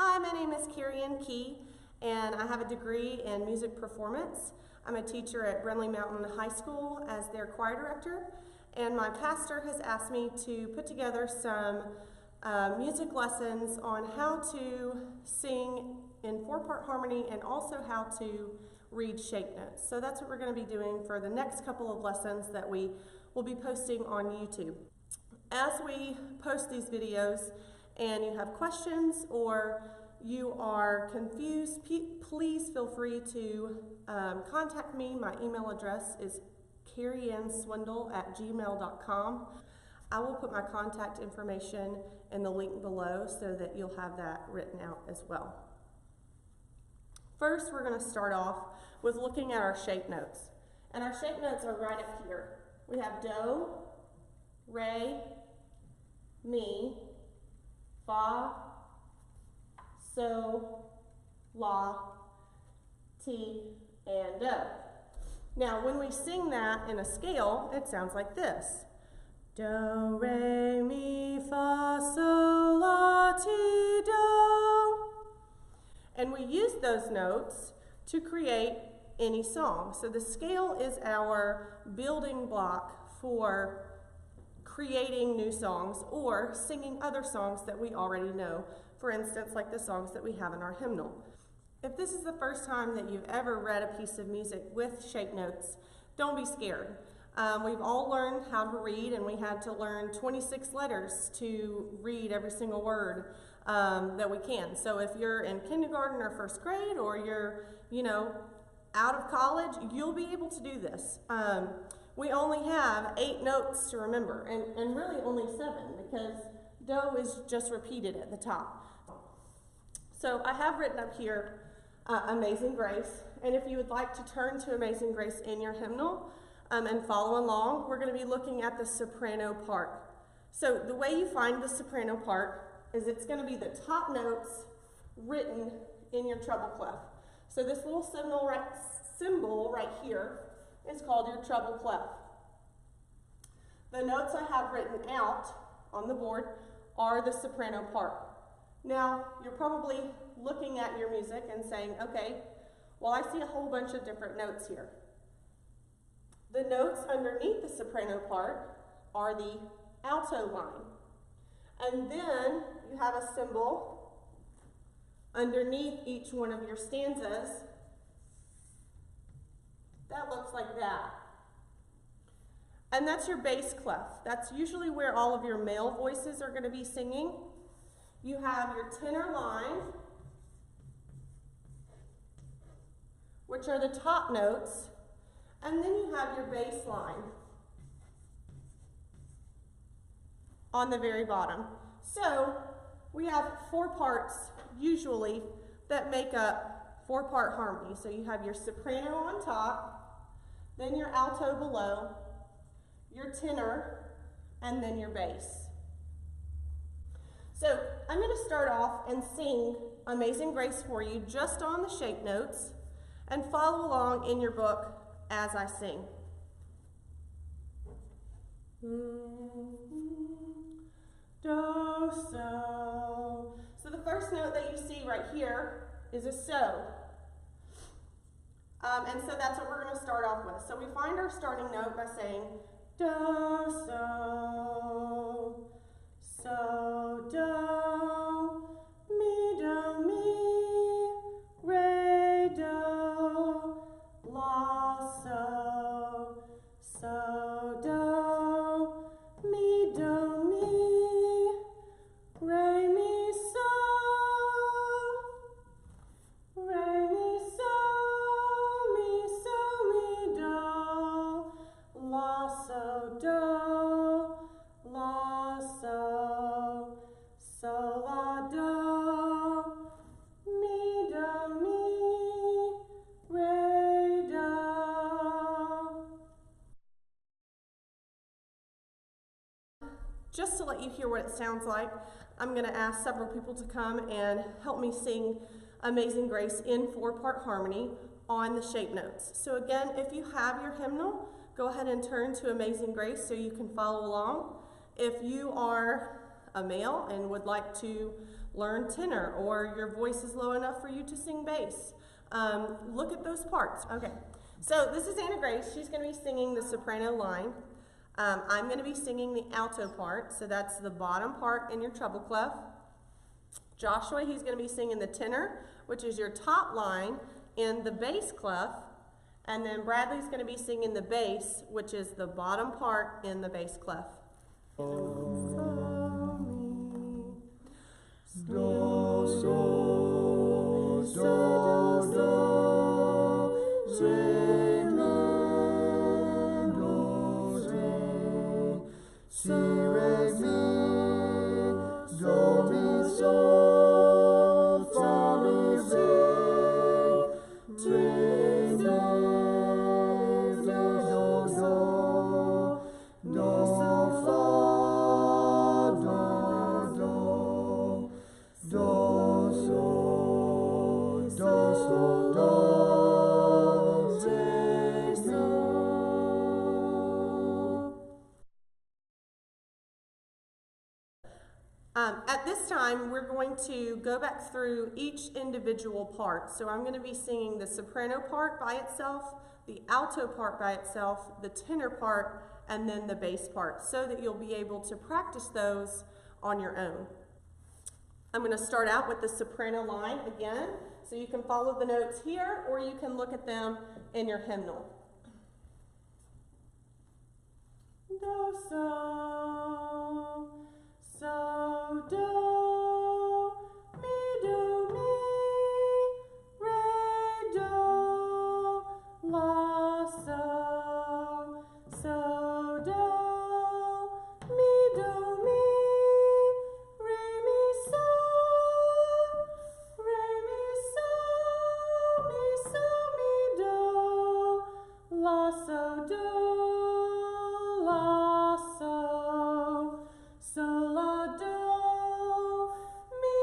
Hi, my name is Caryan Key, and I have a degree in music performance. I'm a teacher at Brindley Mountain High School as their choir director, and my pastor has asked me to put together some music lessons on how to sing in 4-part harmony and also how to read shape notes. So that's what we're going to be doing for the next couple of lessons that we will be posting on YouTube. As we post these videos and you have questions or you are confused, please feel free to contact me. My email address is caryanneswindal@gmail.com. I will put my contact information in the link below so that you'll have that written out as well. First, we're going to start off with looking at our shape notes. And our shape notes are right up here. We have do, re, mi, fa, so, la, ti, and do. Now, when we sing that in a scale, it sounds like this. Do, re, mi, fa, sol, la, ti, do. And we use those notes to create any song. So the scale is our building block for creating new songs or singing other songs that we already know. For instance, like the songs that we have in our hymnal. If this is the first time that you've ever read a piece of music with shape notes, don't be scared. We've all learned how to read, and we had to learn 26 letters to read every single word that we can. So if you're in kindergarten or first grade, or you're, out of college, you'll be able to do this. We only have 8 notes to remember, and really only 7, because do is just repeated at the top. So I have written up here Amazing Grace, and if you would like to turn to Amazing Grace in your hymnal and follow along, we're going to be looking at the soprano part. So the way you find the soprano part is it's going to be the top notes written in your treble clef. So this little symbol right here is called your treble clef. The notes I have written out on the board are the soprano part. Now, you're probably looking at your music and saying, okay, well, I see a whole bunch of different notes here. The notes underneath the soprano part are the alto line. And then you have a symbol underneath each one of your stanzas that looks like that. And that's your bass clef. That's usually where all of your male voices are going to be singing. You have your tenor line, which are the top notes, and then you have your bass line on the very bottom. So we have 4 parts usually that make up 4-part harmony. So you have your soprano on top, then your alto below, your tenor, and then your bass. So I'm going to start off and sing Amazing Grace for you just on the shape notes, and follow along in your book as I sing. Do, so. So the first note that you see right here is a so. And so that's what we're going to start off with. So we find our starting note by saying do, so. So, do, mi, re, do, la, so. So, do, mi, re, mi, so. Re, mi, so, do, la, so, do, la, so. So, la, do, mi, re, do. Just to let you hear what it sounds like, I'm going to ask several people to come and help me sing Amazing Grace in 4-part harmony on the shape notes. So again, if you have your hymnal, go ahead and turn to Amazing Grace so you can follow along. If you are a male and would like to learn tenor, or your voice is low enough for you to sing bass, look at those parts. Okay, so this is Anna Grace. She's going to be singing the soprano line. I'm going to be singing the alto part, so that's the bottom part in your treble clef. Joshua, he's going to be singing the tenor, which is your top line in the bass clef, and then Bradley's going to be singing the bass, which is the bottom part in the bass clef. At this time, we're going to go back through each individual part. So I'm going to be singing the soprano part by itself, the alto part by itself, the tenor part, and then the bass part, so that you'll be able to practice those on your own. I'm going to start out with the soprano line again, so you can follow the notes here, or you can look at them in your hymnal. Do, so, do, mi, re, do, la, so, do, mi, re, mi, so, mi, do, la, so, do, la, so, la, do, mi,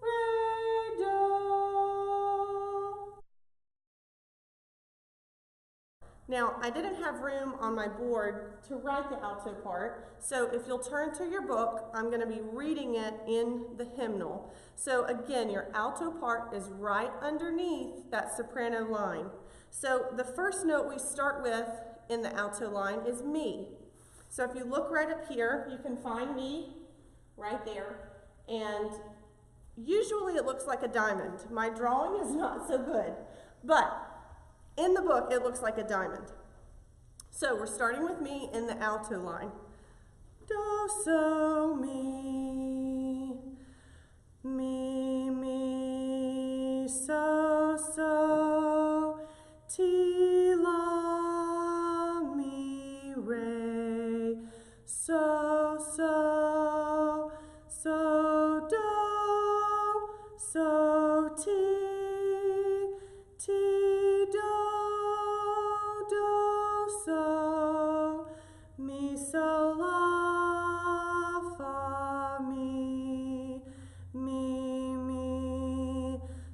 re, do. Now, I didn't have room on my board to write the alto part, so if you'll turn to your book, I'm going to be reading it in the hymnal. So again, your alto part is right underneath that soprano line. So the first note we start with in the alto line is mi. So if you look right up here, you can find mi right there, and usually it looks like a diamond. My drawing is not so good, but in the book it looks like a diamond. So we're starting with mi in the alto line. Do, so, mi, mi, so, ti, la, mi, re, so, do, so, ti, do, so, mi, so, la, fa, mi,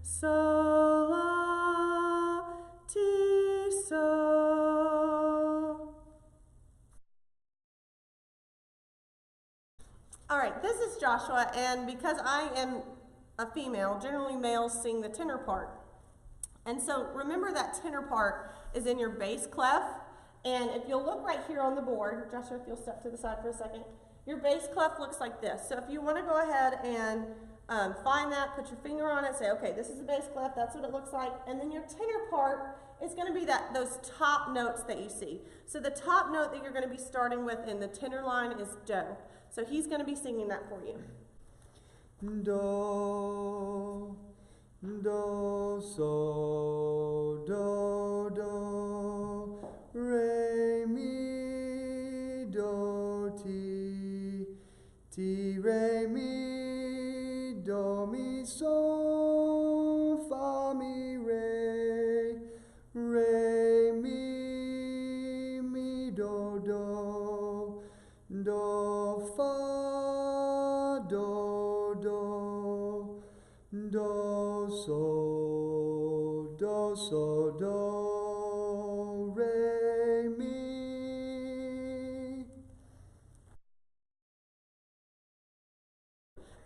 so, la, ti, so. All right, this is Joshua, and because I am a female, generally males sing the tenor part. And so remember that tenor part is in your bass clef, and if you'll look right here on the board, Joshua, if you'll step to the side for a second, your bass clef looks like this. So if you want to go ahead and find that, put your finger on it, say, okay, this is the bass clef, that's what it looks like, and then your tenor part is going to be those top notes that you see. So the top note that you're going to be starting with in the tenor line is do. So he's going to be singing that for you. Do, do, so, do, re, mi, do, ti, re, mi, do, mi, so, fa, mi, re, mi, do, fa, do, so, do, re, mi.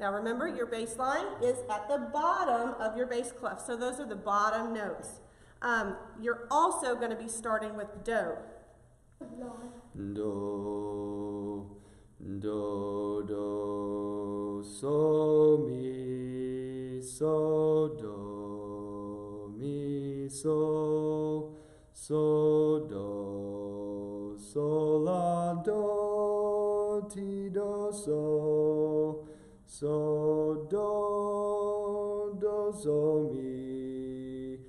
Now remember, your bass line is at the bottom of your bass clef, so those are the bottom notes. You're also going to be starting with do. Do, do, do, so, mi, so, do, mi, so, do, so, la, do, ti, do, so, do, so, mi,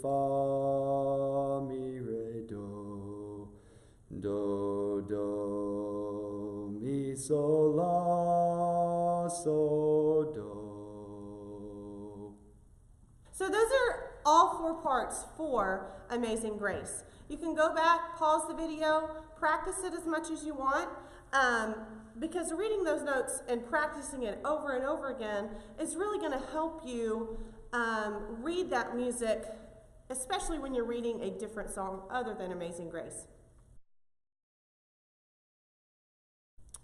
fa, mi, re, do, mi, so, la, so, do. So those are all 4 parts for Amazing Grace. You can go back, pause the video, practice it as much as you want, because reading those notes and practicing it over and over again is really going to help you read that music, especially when you're reading a different song other than Amazing Grace.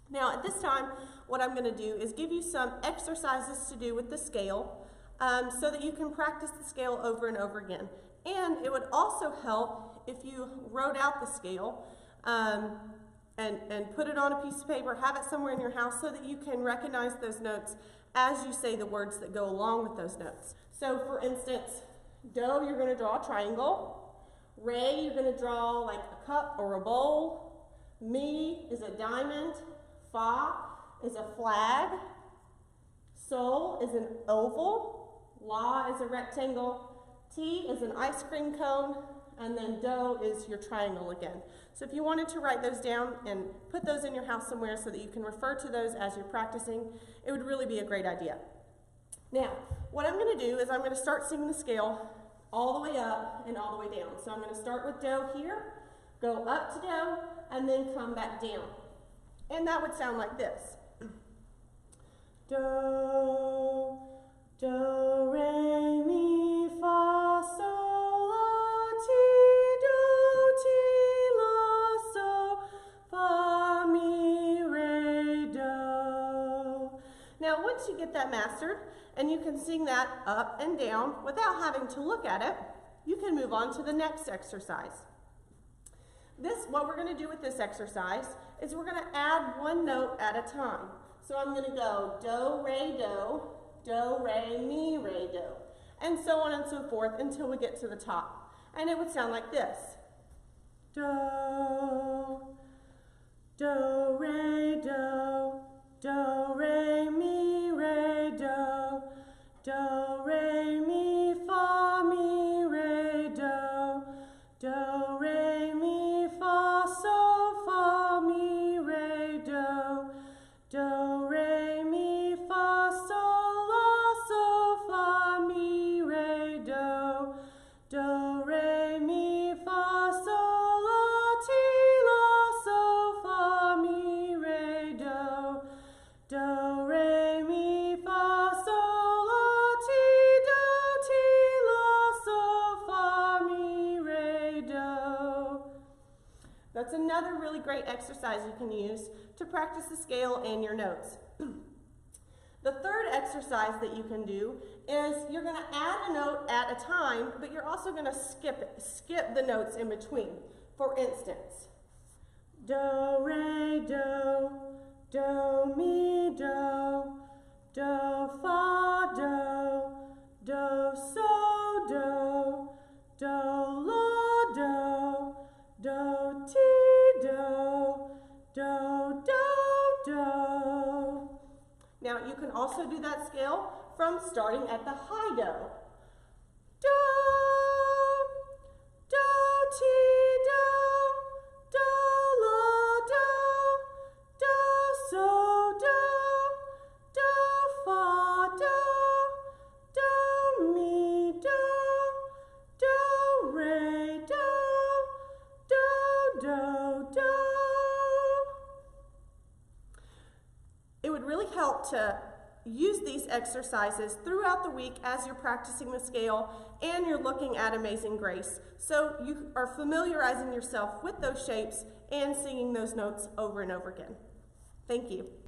Now at this time, what I'm going to do is give you some exercises to do with the scale so that you can practice the scale over and over again. And it would also help if you wrote out the scale and put it on a piece of paper, have it somewhere in your house so that you can recognize those notes as you say the words that go along with those notes. So for instance, do, you're going to draw a triangle. Re, you're going to draw like a cup or a bowl. Mi is a diamond. Fa is a flag. Sol is an oval. La is a rectangle. Ti is an ice cream cone. And then do is your triangle again. So if you wanted to write those down and put those in your house somewhere so that you can refer to those as you're practicing, it would really be a great idea. Now, what I'm going to do is I'm going to start singing the scale all the way up and all the way down. So I'm going to start with do here, go up to do, and then come back down. And that would sound like this. Do, do, re, mi, fa, sol, la, ti, do, ti, la, so, fa, mi, re, do. Now once you get that mastered, and you can sing that up and down without having to look at it, you can move on to the next exercise. What we're going to do with this exercise is we're going to add one note at a time. So I'm going to go do, re, mi, re, do, and so on and so forth until we get to the top. And it would sound like this. Do, do, re, mi, re, do, re, mi, fa, mi, re, do, re, mi, fa, so, fa, mi, re, do, re, mi, fa, sol, la, so, fa, mi, re, do, re, mi, fa, sol, la, ti, la, so, fa, mi, re, do, re, mi, fa, sol, la, ti, la, so, fa, mi, re, do. That's another really great exercise you can use to practice the scale and your notes. The third exercise that you can do is you're going to add a note at a time, but you're also going to skip the notes in between. For instance, do, re, do, mi, do, fa, do, so, do, la, ti, do. Now you can also do that scale from starting at the high do. Do, ti, do, la, do, so, do, fa, do, mi, do, re, do. It would really help to use these exercises throughout the week as you're practicing the scale and you're looking at Amazing Grace. So you are familiarizing yourself with those shapes and singing those notes over and over again. Thank you.